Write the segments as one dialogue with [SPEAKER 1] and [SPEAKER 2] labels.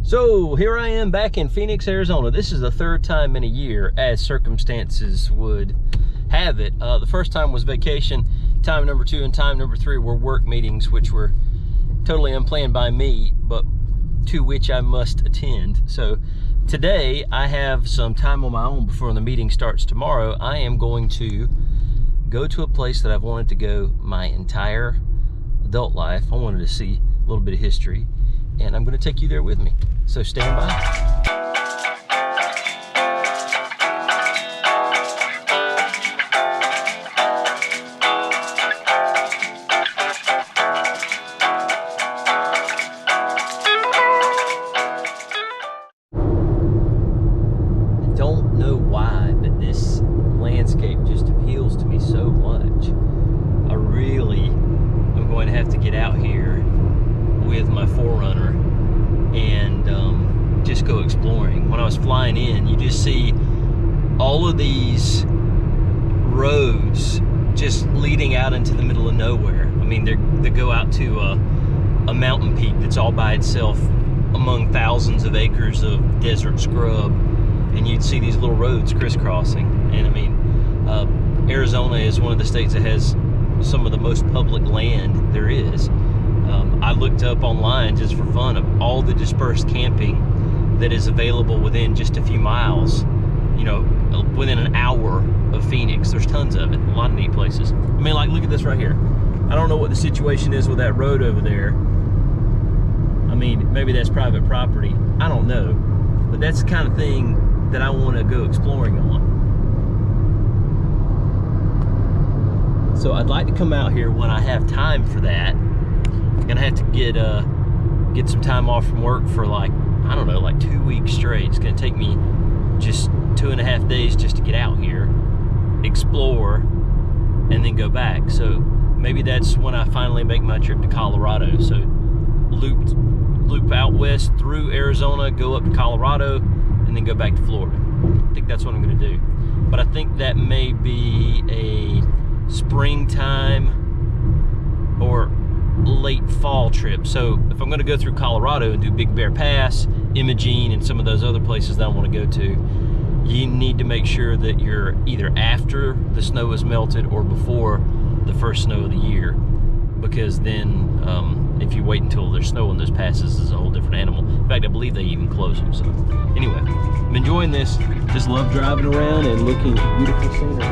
[SPEAKER 1] So here I am back in Phoenix, Arizona. This is the third time in a year, as circumstances would have it. The first time was vacation. Time number 2 and time number 3 were work meetings, which were totally unplanned by me, but to which I must attend. So today I have some time on my own before the meeting starts tomorrow. I am going to go to a place that I've wanted to go my entire adult life. I wanted to see a little bit of history, and I'm going to take you there with me. So stand by. Don't know why, but this landscape just appeals to me so much. I really am going to have to get out here with my 4Runner and just go exploring. When I was flying in, you just see all of these roads just leading out into the middle of nowhere. I mean, they go out to a mountain peak that's all by itself among thousands of acres of desert scrub, and you'd see these little roads crisscrossing. And I mean, Arizona is one of the states that has some of the most public land there is. I looked up online just for fun of all the dispersed camping that is available within just a few miles, you know, within an hour of Phoenix. There's tons of it, a lot of neat places. I mean, like, look at this right here. I don't know what the situation is with that road over there. I mean, maybe that's private property. I don't know. But that's the kind of thing that I want to go exploring on. So I'd like to come out here when I have time for that. I'm gonna have to get some time off from work for, like, I don't know, like 2 weeks straight. It's gonna take me just 2.5 days just to get out here, explore, and then go back. So maybe that's when I finally make my trip to Colorado. So loop out west through Arizona, go up to Colorado, and then go back to Florida. I think that's what I'm gonna do. But I think that may be a springtime or late fall trip. So if I'm going to go through Colorado and do Big Bear Pass, Imogene, and some of those other places that I want to go to, you need to make sure that you're either after the snow has melted or before the first snow of the year, because then if you wait until there's snow in those passes, it's a whole different animal. In fact, I believe they even close them. So anyway, I'm enjoying this. Just love driving around and looking at beautiful scenery.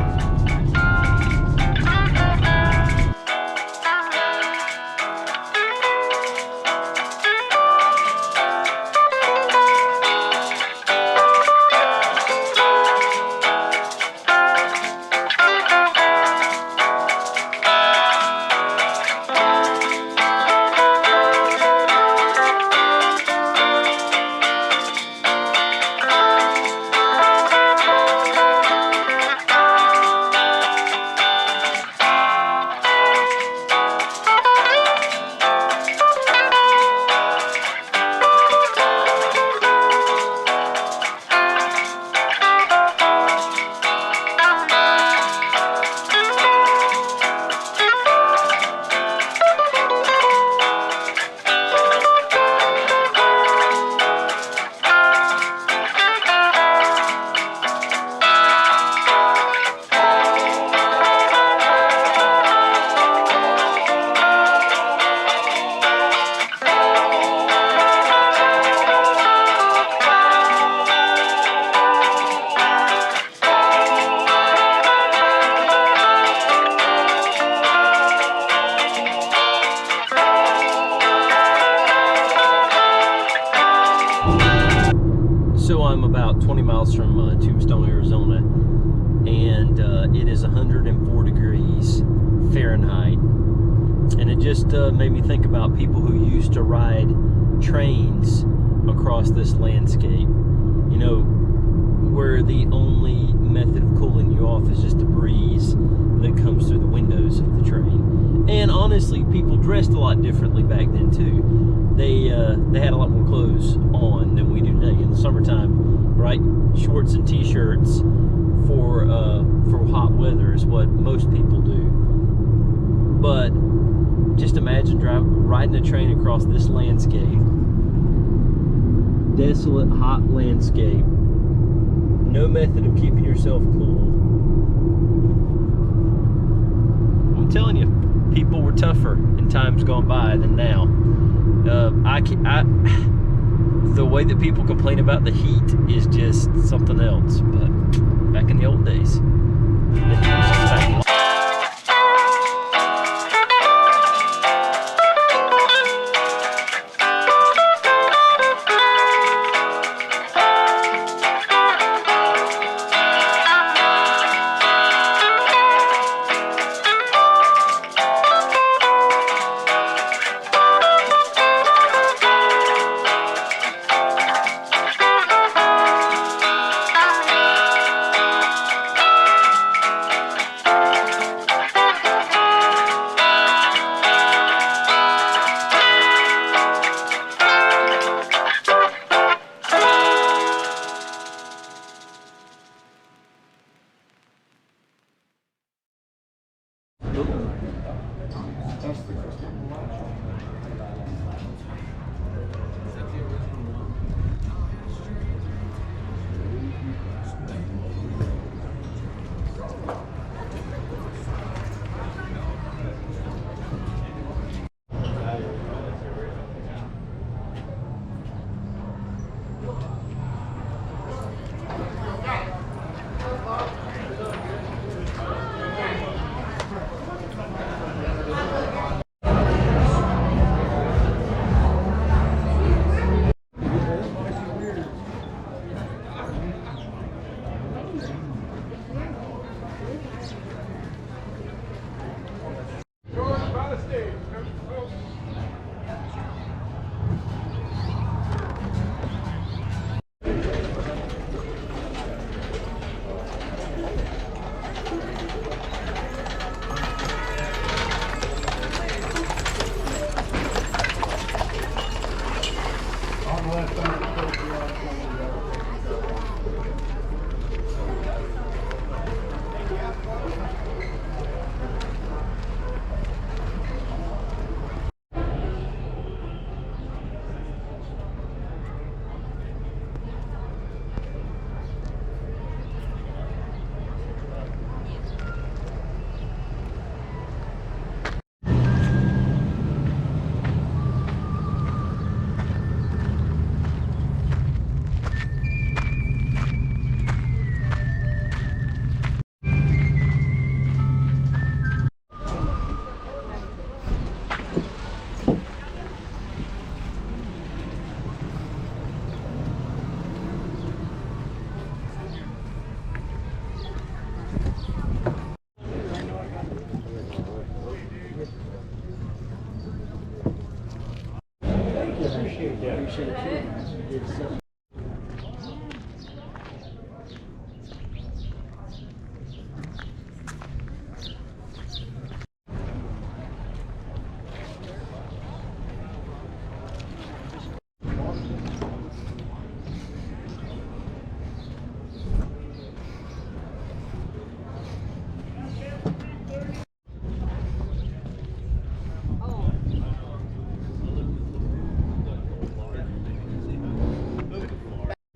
[SPEAKER 1] So I'm about 20 miles from Tombstone, Arizona, and it is 104 degrees Fahrenheit. And it just made me think about people who used to ride trains across this landscape, you know, where the only method of cooling you off is just the breeze that comes through the windows of the train. And honestly, people dressed a lot differently back then too. They had a lot more clothes on than we do today. In the summertime, right, shorts and t-shirts for hot weather is what most people do. But just imagine riding a train across this landscape desolate, hot landscape, no method of keeping yourself cool. I'm telling you, people were tougher in times gone by than now. The way that people complain about the heat is just something else. But back in the old days, the heat was just back.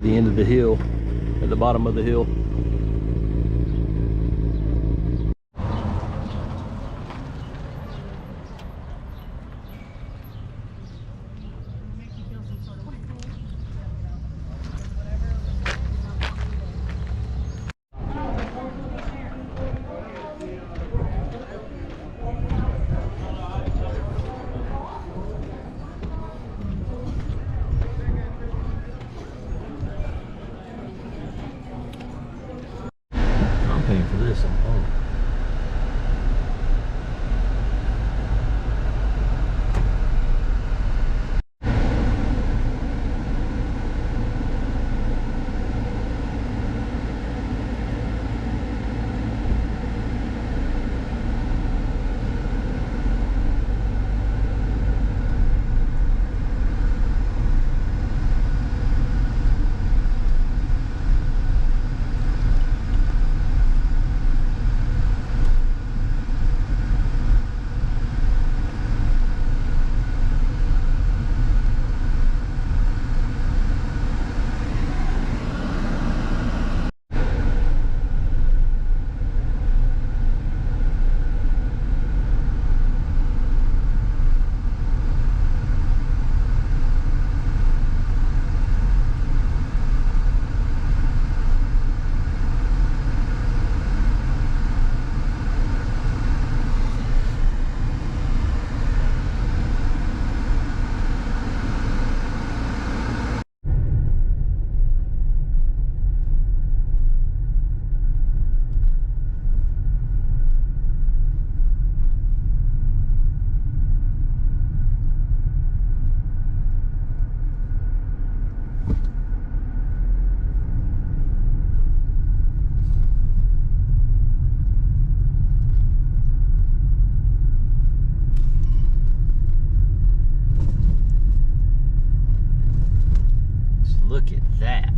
[SPEAKER 1] The end of the hill, at the bottom of the hill. look at that.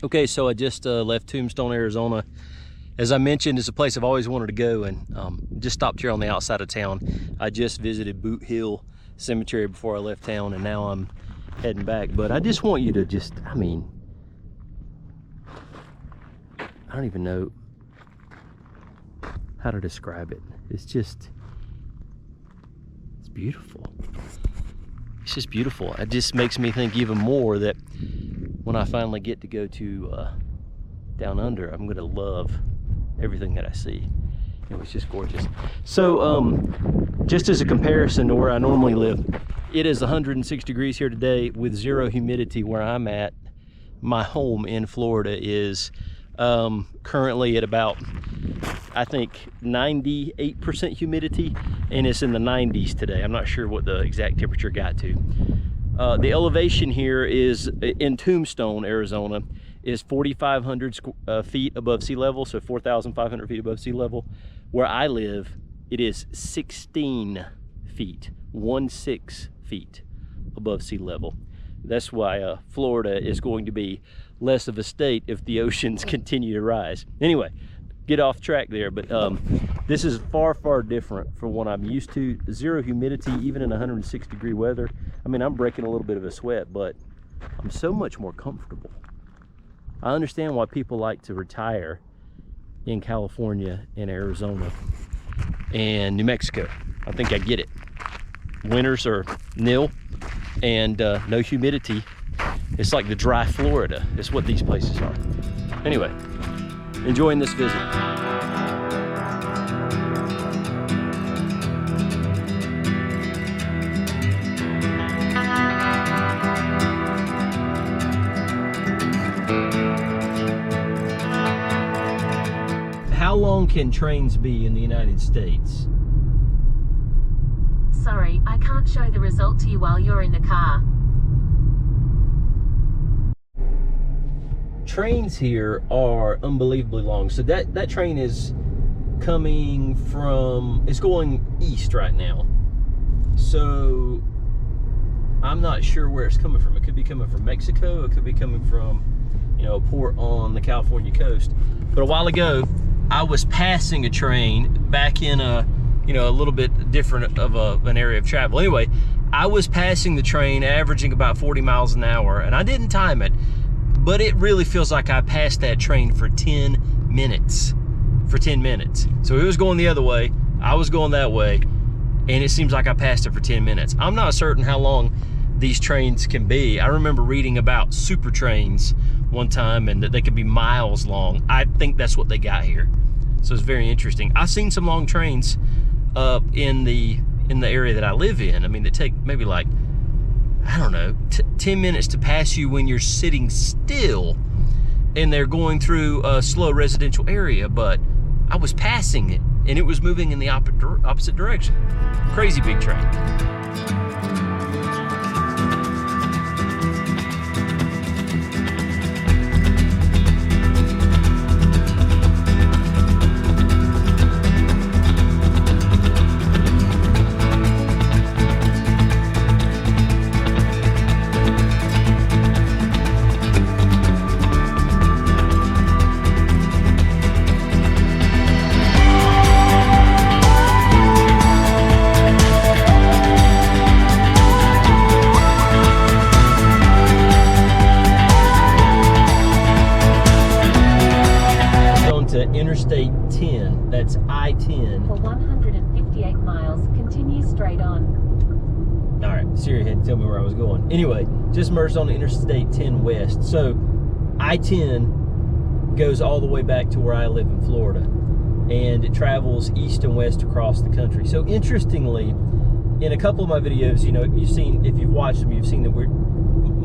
[SPEAKER 1] Okay, so I just left Tombstone, Arizona. As I mentioned, it's a place I've always wanted to go, and just stopped here on the outside of town. I just visited Boot Hill Cemetery before I left town, and now I'm heading back. But I just want you to just, I mean, I don't even know how to describe it. It's just, it's beautiful. It's just beautiful. It just makes me think even more that when I finally get to go to down under, I'm gonna love everything that I see. It was just gorgeous. So just as a comparison to where I normally live, it is 106 degrees here today with zero humidity where I'm at. My home in Florida is currently at about, I think, 98% humidity, and it's in the 90s today. I'm not sure what the exact temperature got to. The elevation here is in Tombstone, Arizona, is 4,500 feet above sea level, so 4,500 feet above sea level. Where I live, it is 16 feet, 16 feet above sea level. That's why Florida is going to be less of a state if the oceans continue to rise. Anyway, get off track there, but this is far, far different from what I'm used to. Zero humidity, even in 106 degree weather. I mean, I'm breaking a little bit of a sweat, but I'm so much more comfortable. I understand why people like to retire in California and Arizona and New Mexico. I think I get it. Winters are nil and no humidity. It's like the dry Florida. It's what these places are. Anyway, enjoying this visit. How long can trains be in the United States?
[SPEAKER 2] Sorry, I can't show the result to you while you're in the car.
[SPEAKER 1] Trains here are unbelievably long. So that train is coming from, it's going east right now. So I'm not sure where it's coming from. It could be coming from Mexico. It could be coming from, you know, a port on the California coast. But a while ago, I was passing a train back in a, you know, a little bit different of an area of travel. Anyway, I was passing the train averaging about 40 miles an hour, and I didn't time it, but it really feels like I passed that train for 10 minutes. For 10 minutes. So it was going the other way, I was going that way, and it seems like I passed it for 10 minutes. I'm not certain how long these trains can be. I remember reading about super trains one time and that they could be miles long. I think that's what they got here. So it's very interesting. I've seen some long trains in the area that I live in. I mean, they take maybe like, I don't know, 10 minutes to pass you when you're sitting still and they're going through a slow residential area, but I was passing it and it was moving in the opposite direction. Crazy big train. Interstate 10, that's I-10.
[SPEAKER 2] For 158 miles, continue straight on.
[SPEAKER 1] All right, Siri had to tell me where I was going. Anyway, just merged on the Interstate 10 West. So I-10 goes all the way back to where I live in Florida, and it travels east and west across the country. So interestingly, in a couple of my videos, you know, you've seen, if you've watched them, you've seen that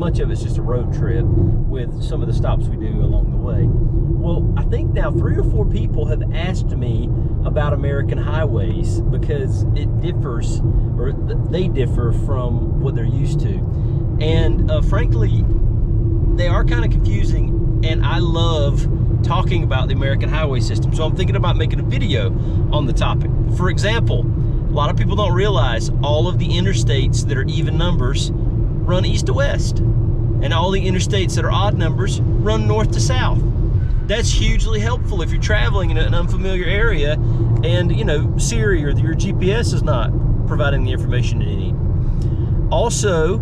[SPEAKER 1] much of it's just a road trip with some of the stops we do along the way. Well, I think now 3 or 4 people have asked me about American highways because it differs, or they differ from what they're used to. And frankly, they are kind of confusing, and I love talking about the American highway system. So I'm thinking about making a video on the topic. For example, a lot of people don't realize all of the interstates that are even numbers run east to west, and all the interstates that are odd numbers run north to south. That's hugely helpful if you're traveling in an unfamiliar area and, you know, Siri or your GPS is not providing the information you need. Also,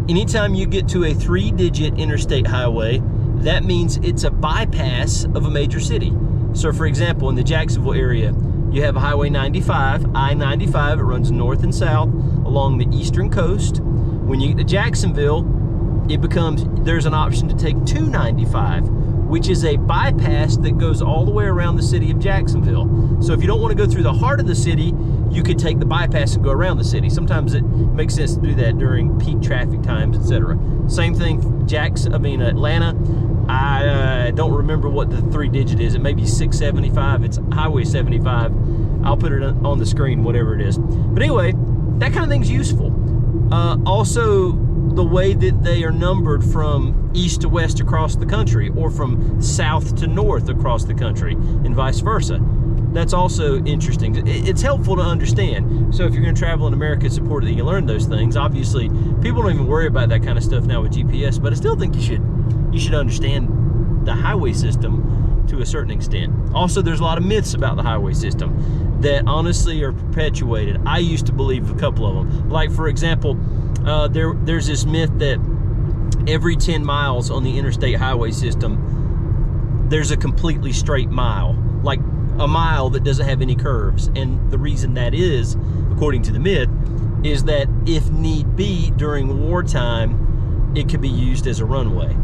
[SPEAKER 1] anytime you get to a 3-digit interstate highway, that means it's a bypass of a major city. So for example, in the Jacksonville area, you have Highway 95, I-95, it runs north and south along the eastern coast. When you get to Jacksonville, there's an option to take 295, which is a bypass that goes all the way around the city of Jacksonville. So if you don't want to go through the heart of the city, you could take the bypass and go around the city. Sometimes it makes sense to do that during peak traffic times, etc. Same thing, Atlanta. I don't remember what the 3-digit is. It may be 675. It's Highway 75. I'll put it on the screen, whatever it is. But anyway, that kind of thing's useful. Also, the way that they are numbered from east to west across the country, or from south to north across the country, and vice versa. That's also interesting. It's helpful to understand. So if you're going to travel in America, it's important that you learn those things. Obviously, people don't even worry about that kind of stuff now with GPS, but I still think you should understand the highway system to a certain extent. Also, there's a lot of myths about the highway system that honestly are perpetuated. I used to believe a couple of them. Like, for example, there's this myth that every 10 miles on the interstate highway system, there's a completely straight mile, like a mile that doesn't have any curves. And the reason that is, according to the myth, is that if need be during wartime, it could be used as a runway.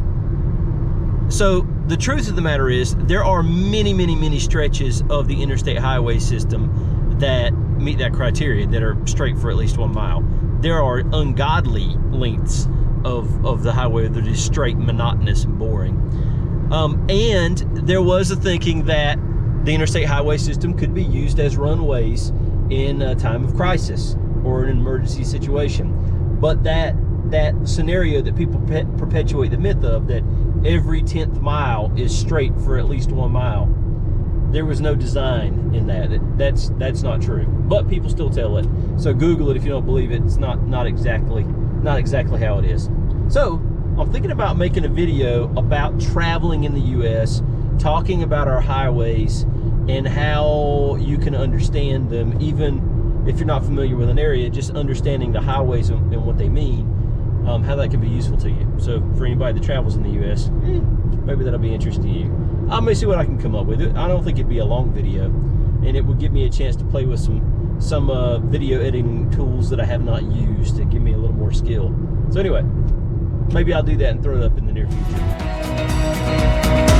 [SPEAKER 1] So the truth of the matter is, there are many stretches of the interstate highway system that meet that criteria, that are straight for at least 1 mile. There are ungodly lengths of the highway that is straight, monotonous, and boring. And there was a thinking that the interstate highway system could be used as runways in a time of crisis or an emergency situation. But that scenario that people perpetuate the myth of, that every 10th mile is straight for at least 1 mile, there was no design in that. That's not true. But people still tell it. So Google it if you don't believe it. It's not exactly how it is. So I'm thinking about making a video about traveling in the U.S., talking about our highways and how you can understand them, even if you're not familiar with an area. Just understanding the highways and what they mean, how that can be useful to you. So for anybody that travels in the U.S., maybe that'll be interesting to you. I may see what I can come up with. I don't think it'd be a long video, and it would give me a chance to play with some video editing tools that I have not used to give me a little more skill. So anyway, maybe I'll do that and throw it up in the near future.